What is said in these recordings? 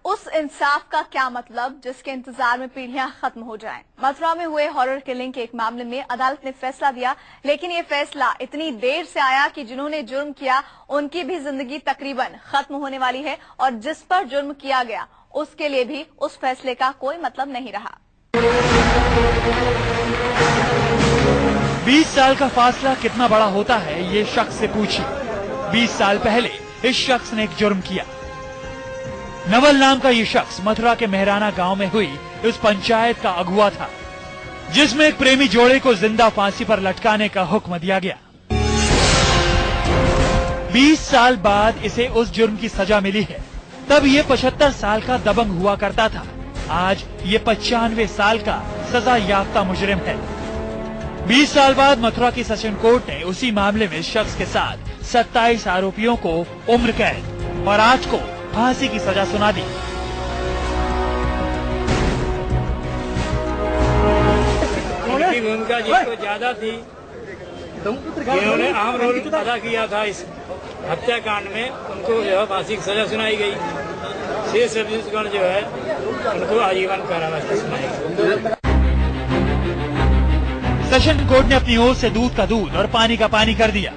उस इंसाफ का क्या मतलब जिसके इंतजार में पीढ़ियां खत्म हो जाएं। मथुरा में हुए हॉरर किलिंग के एक मामले में अदालत ने फैसला दिया, लेकिन ये फैसला इतनी देर से आया कि जिन्होंने जुर्म किया उनकी भी जिंदगी तकरीबन खत्म होने वाली है और जिस पर जुर्म किया गया उसके लिए भी उस फैसले का कोई मतलब नहीं रहा। 20 साल का फासला कितना बड़ा होता है ये शख्स से पूछिए। 20 साल पहले इस शख्स ने एक जुर्म किया। नवल नाम का ये शख्स मथुरा के मेहराना गांव में हुई उस पंचायत का अगुवा था जिसमें एक प्रेमी जोड़े को जिंदा फांसी पर लटकाने का हुक्म दिया गया। 20 साल बाद इसे उस जुर्म की सजा मिली है। तब ये 75 साल का दबंग हुआ करता था। आज ये 95 साल का सजा याफ्ता मुजरिम है। 20 साल बाद मथुरा की सेशन कोर्ट ने उसी मामले में इस शख्स के साथ 27 आरोपियों को उम्र कैद और 8 को फांसी की सजा सुना दी। उनकी भूमिका जिसको ज्यादा थी, जिन्होंने अहम रोल अदा किया था इस हत्याकांड में, उनको जो है फांसी की सजा सुनाई गई। शेष अभियुक्तगण जो है उनको आजीवन कारावास सुनाई गई। सेशन कोर्ट ने अपनी ओर से दूध का दूध और पानी का पानी कर दिया।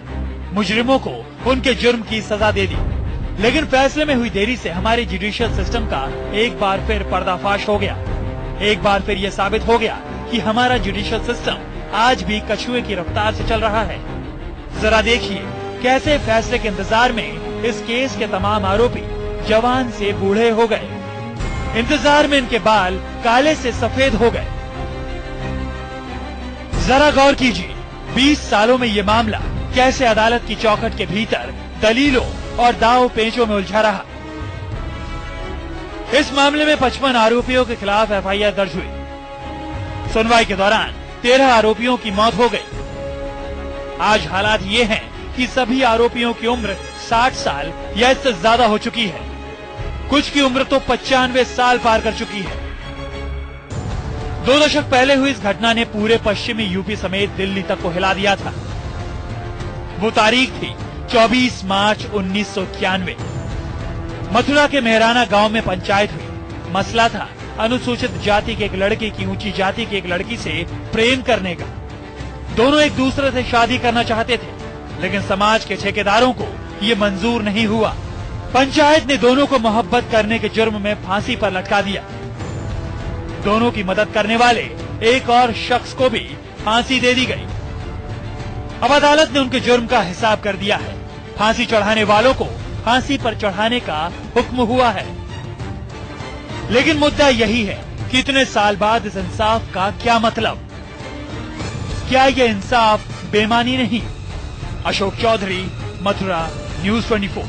मुजरिमों को उनके जुर्म की सजा दे दी, लेकिन फैसले में हुई देरी से हमारे जुडिशियल सिस्टम का एक बार फिर पर्दाफाश हो गया। एक बार फिर ये साबित हो गया कि हमारा जुडिशियल सिस्टम आज भी कछुए की रफ्तार से चल रहा है। जरा देखिए कैसे फैसले के इंतजार में इस केस के तमाम आरोपी जवान से बूढ़े हो गए। इंतजार में इनके बाल काले से सफेद हो गए। जरा गौर कीजिए 20 सालों में ये मामला कैसे अदालत की चौखट के भीतर दलीलों और दाव पेचों में उलझा रहा। इस मामले में 55 आरोपियों के खिलाफ एफआईआर दर्ज हुई। सुनवाई के दौरान 13 आरोपियों की मौत हो गई। आज हालात ये हैं कि सभी आरोपियों की उम्र 60 साल या इससे ज्यादा हो चुकी है। कुछ की उम्र तो 95 साल पार कर चुकी है। 2 दशक पहले हुई इस घटना ने पूरे पश्चिमी यूपी समेत दिल्ली तक को हिला दिया था। वो तारीख थी 24 मार्च 1991। मथुरा के मेहराना गांव में पंचायत हुई। मसला था अनुसूचित जाति के एक लड़के की ऊंची जाति की एक लड़की से प्रेम करने का। दोनों एक दूसरे से शादी करना चाहते थे, लेकिन समाज के ठेकेदारों को ये मंजूर नहीं हुआ। पंचायत ने दोनों को मोहब्बत करने के जुर्म में फांसी पर लटका दिया। दोनों की मदद करने वाले एक और शख्स को भी फांसी दे दी गई। अब अदालत ने उनके जुर्म का हिसाब कर दिया है। फांसी चढ़ाने वालों को फांसी पर चढ़ाने का हुक्म हुआ है। लेकिन मुद्दा यही है कि इतने साल बाद इस इंसाफ का क्या मतलब? क्या यह इंसाफ बेईमानी नहीं? अशोक चौधरी, मथुरा, न्यूज़ 24।